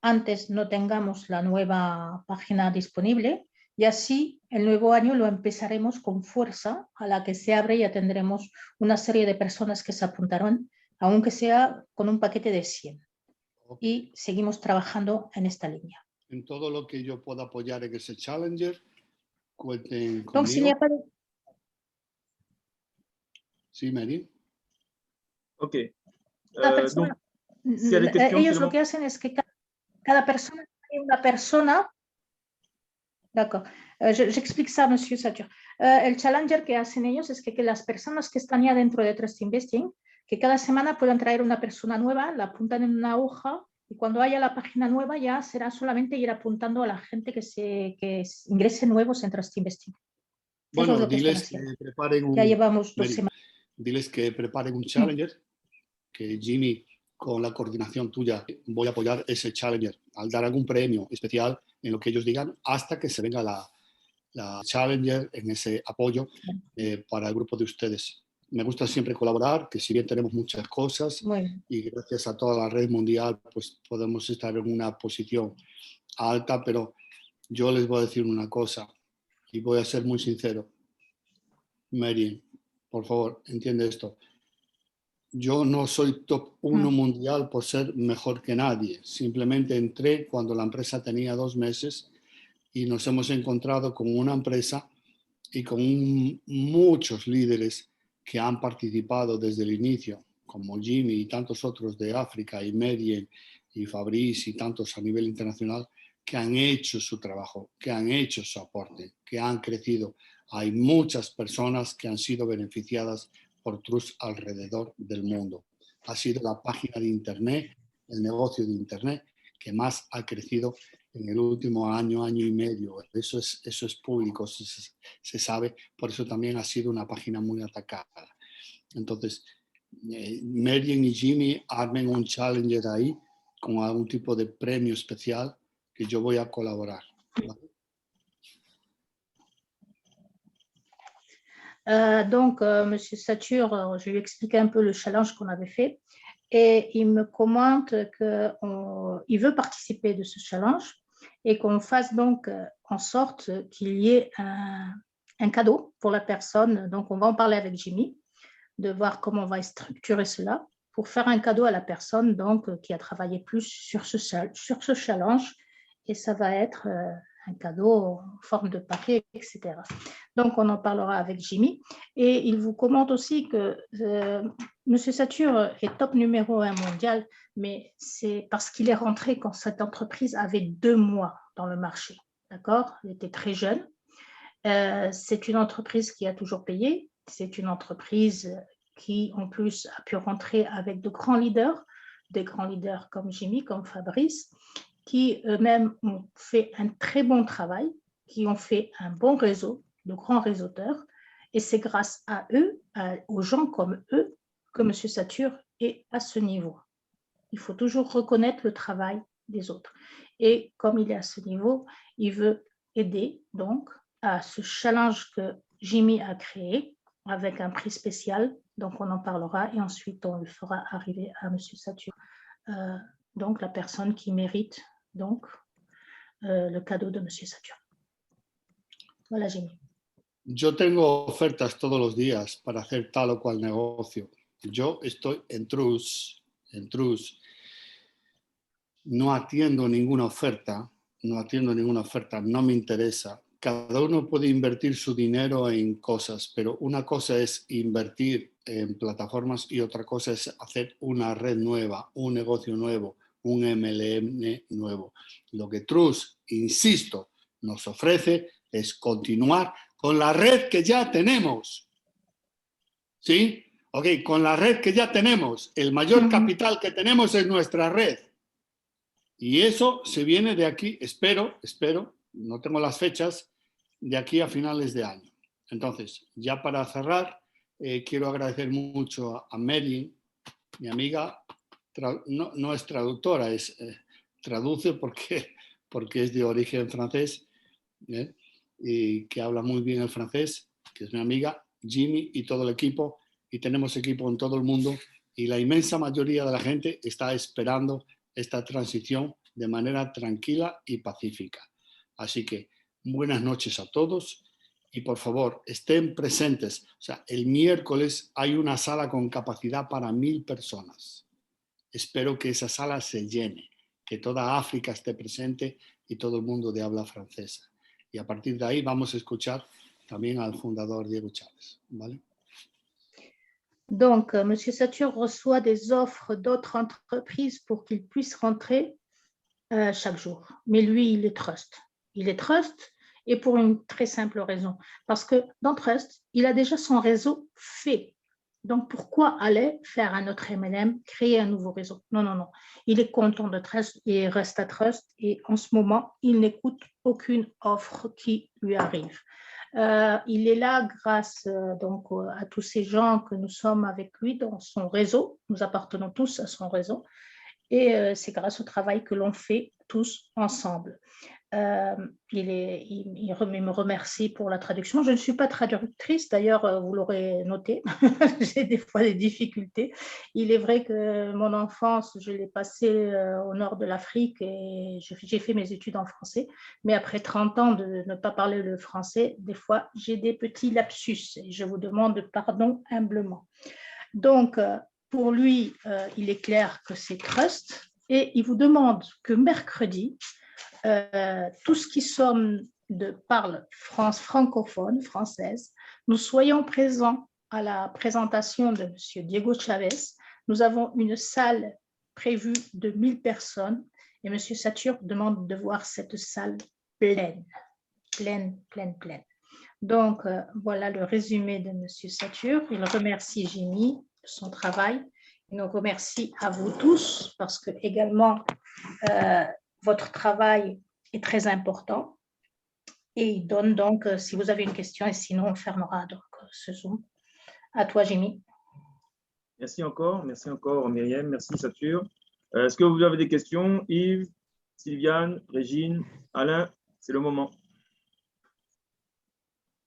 Antes no tengamos la nueva página disponible y así el nuevo año lo empezaremos con fuerza, a la que se abre y ya tendremos una serie de personas que se apuntaron, aunque sea con un paquete de 100. y seguimos trabajando en esta línea. En todo lo que yo pueda apoyar en ese Challenger, cuenten Donc, s'il n'y conmigo. a pas de... Sí, Mary. Ok. La persona, donc, s'il y a des questions, ellos lo que hacen es que cada persona, hay una persona. D'accord. J'explique ça, Monsieur Satur. El challenger que hacen ellos es que las personas que están ya dentro de Trust Investing, que cada semana puedan traer una persona nueva, la apuntan en una hoja y cuando haya la página nueva ya será solamente ir apuntando a la gente que ingrese nuevos en Trust Investing. Bueno, Eso es lo que diles están haciendo. que preparen un... Ya llevamos 2 Mary, semanas. diles que preparen un Challenger, que Jimmy, con la coordinación tuya, voy a apoyar ese Challenger al dar algún premio especial en lo que ellos digan hasta que se venga la Challenger en ese apoyo para el grupo de ustedes. Me gusta siempre colaborar, que si bien tenemos muchas cosas y gracias a toda la red mundial, pues podemos estar en una posición alta, pero yo les voy a decir una cosa y voy a ser muy sincero. Mary, por favor, entiende esto. Yo no soy top 1 mundial por ser mejor que nadie. Simplemente entré cuando la empresa tenía 2 meses y nos hemos encontrado con una empresa y con muchos líderes que han participado desde el inicio, como Jimmy y tantos otros de África, y Medien y Fabrice y tantos a nivel internacional, que han hecho su trabajo, que han hecho su aporte, que han crecido. Hay muchas personas que han sido beneficiadas por Trust alrededor del mundo. Ha sido la página de Internet, el negocio de Internet, que más ha crecido en el último año, año y medio. Eso es público, se sabe. Por eso también ha sido una página muy atacada. Entonces, Merien y Jimmy armen un Challenger ahí con algún tipo de premio especial que yo voy a colaborar. ¿Vale? Donc, Monsieur Satur, je lui ai expliqué un peu le challenge qu'on avait fait et il me commente qu'il veut participer de ce challenge et qu'on fasse donc en sorte qu'il y ait un cadeau pour la personne. Donc, on va en parler avec Jimmy, de voir comment on va structurer cela pour faire un cadeau à la personne donc, qui a travaillé plus sur ce challenge et ça va être un cadeau en forme de papier, etc. Donc, on en parlera avec Jimmy. Et il vous commente aussi que M. Satur est top numéro 1 mondial, mais c'est parce qu'il est rentré quand cette entreprise avait 2 mois dans le marché. D'accord? Il était très jeune. C'est une entreprise qui a toujours payé. C'est une entreprise qui, en plus, a pu rentrer avec de grands leaders, des grands leaders comme Jimmy, comme Fabrice, qui eux-mêmes ont fait un très bon travail, qui ont fait un bon réseau, de grands réseauteurs. Et c'est grâce à eux, aux gens comme eux, que M. Satur est à ce niveau. Il faut toujours reconnaître le travail des autres. Et comme il est à ce niveau, il veut aider donc à ce challenge que Jimmy a créé avec un prix spécial. Donc, on en parlera et ensuite, on le fera arriver à M. Satur. Donc, la personne qui mérite donc le cadeau de M. Satur. Voilà, Jimmy. Yo tengo ofertas todos los días para hacer tal o cual negocio. Yo estoy en Trust, no atiendo ninguna oferta, no me interesa. Cada uno puede invertir su dinero en cosas, pero una cosa es invertir en plataformas y otra cosa es hacer una red nueva, un negocio nuevo, un MLM nuevo. Lo que Trust, insisto, nos ofrece es continuar con la red que ya tenemos. ¿Sí? Ok, con la red que ya tenemos. El mayor capital que tenemos es nuestra red. Y eso se viene de aquí, espero, no tengo las fechas, de aquí a finales de año. Entonces, ya para cerrar, quiero agradecer mucho a Mary, mi amiga, no es traductora, traduce porque es de origen francés, y que habla muy bien el francés, que es mi amiga, Jimmy y todo el equipo, y tenemos equipo en todo el mundo, y la inmensa mayoría de la gente está esperando esta transición de manera tranquila y pacífica. Así que buenas noches a todos y por favor estén presentes. O sea, el miércoles hay una sala con capacidad para 1000 personas. espero que esa sala se llene, que toda África esté presente y todo el mundo de habla francesa. Y a partir de ahí vamos a escuchar también al fundador Diego Chávez, ¿vale? Donc, M. Satur reçoit des offres d'autres entreprises pour qu'il puisse rentrer chaque jour. Mais lui, il est Trust. Il est Trust et pour une très simple raison. Parce que dans Trust, il a déjà son réseau fait. Donc, pourquoi aller faire un autre MLM, créer un nouveau réseau? Non, non, non. Il est content de Trust et reste à Trust. Et en ce moment, il n'écoute aucune offre qui lui arrive. Il est là grâce donc, à tous ces gens que nous sommes avec lui dans son réseau. Nous appartenons tous à son réseau. Et c'est grâce au travail que l'on fait tous ensemble. Il me remercie pour la traduction. Je ne suis pas traductrice, d'ailleurs, vous l'aurez noté, j'ai des fois des difficultés. Il est vrai que mon enfance, je l'ai passée au nord de l'Afrique et j'ai fait mes études en français, mais après 30 ans de ne pas parler le français, des fois, j'ai des petits lapsus et je vous demande pardon humblement. Donc, pour lui, il est clair que c'est Trust et il vous demande que mercredi, tout ce qui sommes parle francophone, française, nous soyons présents à la présentation de M. Diego Chávez. Nous avons une salle prévue de 1000 personnes et M. Satur demande de voir cette salle pleine. Donc, voilà le résumé de M. Satur. Il remercie Jimmy de son travail. Il nous remercie à vous tous parce que également votre travail est très important. Et il donne donc, si vous avez une question, et sinon on fermera donc ce Zoom. À toi, Jimmy. Merci encore Myriam, merci Satur. Est-ce que vous avez des questions? Yves, Sylviane, Régine, Alain, c'est le moment.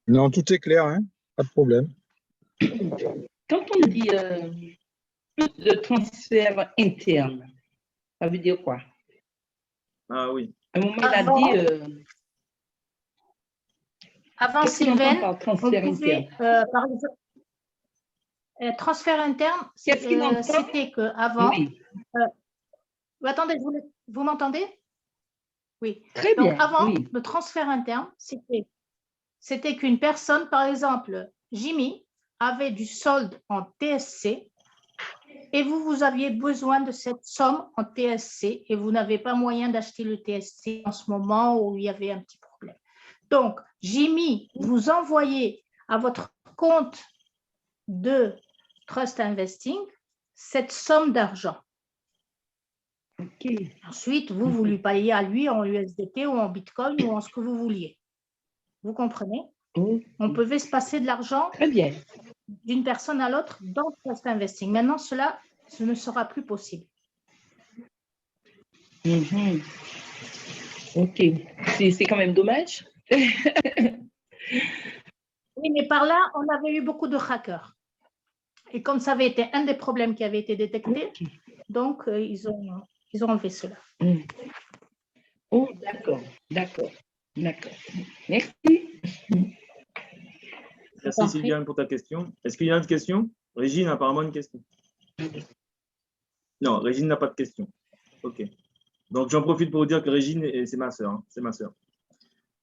Non, tout est clair, hein? Pas de problème. Quand on dit plus de transfert interne, ça veut dire quoi? Ah oui. À un moment, il a dit... Avant, Sylvain, on transfert pouvait parler de transfert interne, c'était qu'avant... Oui. Attendez, vous m'entendez? Oui. Très Donc, bien, avant, oui. le transfert interne, c'était qu'une personne, par exemple, Jimmy, avait du solde en TSC et vous aviez besoin de cette somme en TSC et vous n'avez pas moyen d'acheter le TSC en ce moment où il y avait un petit problème. Donc, Jimmy, vous envoyez à votre compte de Trust Investing cette somme d'argent. Okay. Ensuite, vous lui payez à lui en USDT ou en Bitcoin ou en ce que vous vouliez. Vous comprenez? On pouvait se passer de l'argent d'une personne à l'autre dans Trust Investing. Maintenant, ce ne sera plus possible. Ok. C'est quand même dommage. Oui, mais par là, on avait eu beaucoup de hackers. Et comme ça avait été un des problèmes qui avait été détecté, donc ils ont enlevé cela. Oh, d'accord. Merci. Merci Sylviane pour ta question. Est-ce qu'il y a une question? Régine, apparemment une question. Non, Régine n'a pas de question. Ok. Donc j'en profite pour vous dire que Régine, c'est ma sœur. Hein, c'est ma sœur.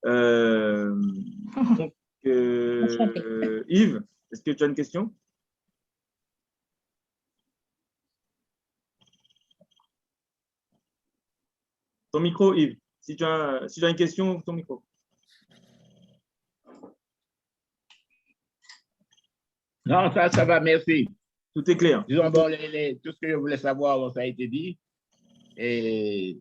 Donc, Yves, est-ce que tu as une question? Ton micro, Yves. Si tu as une question, ton micro. Non, ça va, merci. Tout est clair. Disons, bon, tout ce que je voulais savoir, ça a été dit. Et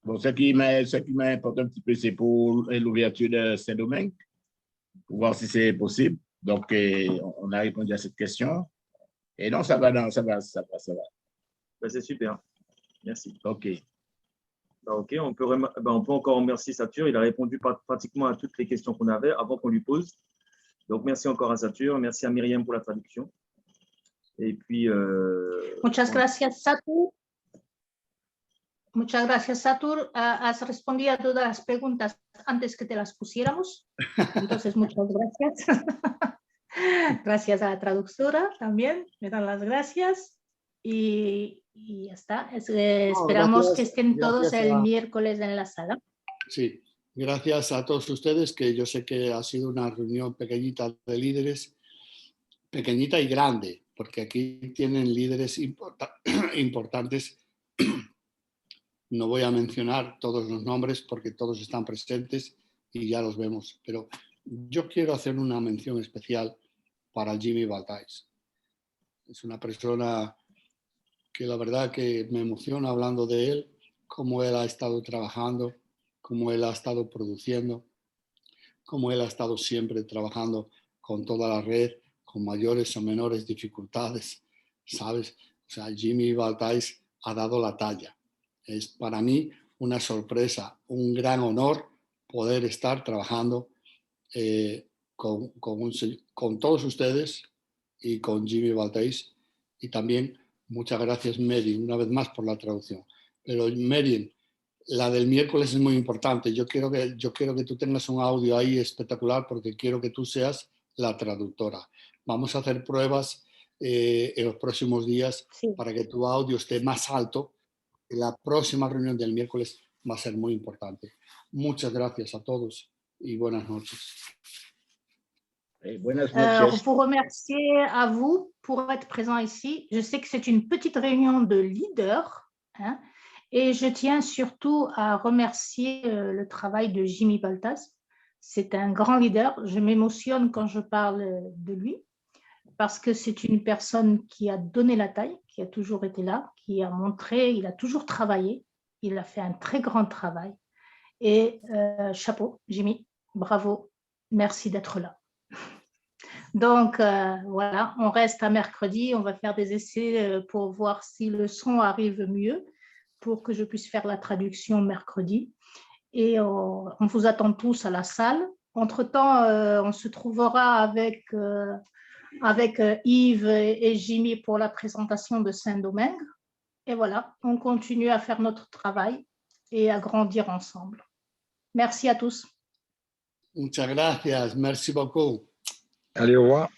bon, ce qui m'importe un petit peu, c'est pour l'ouverture de Saint-Domingue, pour voir si c'est possible. Donc, on a répondu à cette question. Et non, ça va. Ben, c'est super. Merci. OK. Ok, on peut encore remercier Satur. Il a répondu pratiquement à toutes les questions qu'on avait avant qu'on lui pose. Donc, merci encore à Satur. Merci à Myriam pour la traduction. Et puis... Muchas gracias, Satur. Muchas gracias, Satur. Has respondido a todas las preguntas antes que te las pusiéramos. Entonces, muchas gracias. Gracias a la traductora también. Me dan las gracias. y ya está. Esperamos que estén todos el miércoles en la sala. Sí, gracias a todos ustedes, que yo sé que ha sido una reunión pequeñita de líderes, pequeñita y grande, porque aquí tienen líderes importantes. No voy a mencionar todos los nombres porque todos están presentes y ya los vemos, pero yo quiero hacer una mención especial para Jimmy Valtais. Es una persona que la verdad que me emociona hablando de él, cómo él ha estado trabajando, cómo él ha estado produciendo, cómo él ha estado siempre trabajando con toda la red, con mayores o menores dificultades, ¿sabes? O sea, Jimmy Valtais ha dado la talla. Es para mí una sorpresa, un gran honor poder estar trabajando con todos ustedes y con Jimmy Valtais. Y también muchas gracias, Mary, una vez más por la traducción. Pero Mary, la del miércoles es muy importante. Yo quiero que tú tengas un audio ahí espectacular porque quiero que tú seas la traductora. Vamos a hacer pruebas en los próximos días para que tu audio esté más alto. La próxima reunión del miércoles va a ser muy importante. Muchas gracias a todos y buenas noches. Buenas noches. Vous remercier à vous pour être présent ici. Je sais que c'est une petite réunion de leaders, hein, et je tiens surtout à remercier le travail de Jimmy Valtais. C'est un grand leader. Je m'émotionne quand je parle de lui parce que c'est une personne qui a donné la taille, qui a toujours été là, qui a montré, il a toujours travaillé, il a fait un très grand travail. Et chapeau, Jimmy, bravo, merci d'être là. Donc, voilà, on reste à mercredi, on va faire des essais pour voir si le son arrive mieux, pour que je puisse faire la traduction mercredi. Et on vous attend tous à la salle. Entre-temps, on se trouvera avec Yves et Jimmy pour la présentation de Saint-Domingue. Et voilà, on continue à faire notre travail et à grandir ensemble. Merci à tous. Muchas gracias, merci beaucoup. Allez, au revoir.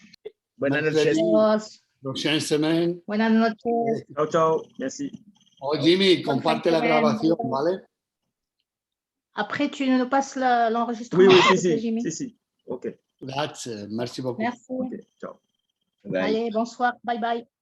Buenas noches. Prochaine semaine. Buenas noches. Ciao, ciao. Merci. Oh, Jimmy, comparte la grabación, ¿vale? Après, tu nous passes l'enregistrement. Oui, Jimmy. si. OK. Grazie, merci beaucoup. Merci. OK, ciao. Bye. Allez, bonsoir. Bye bye.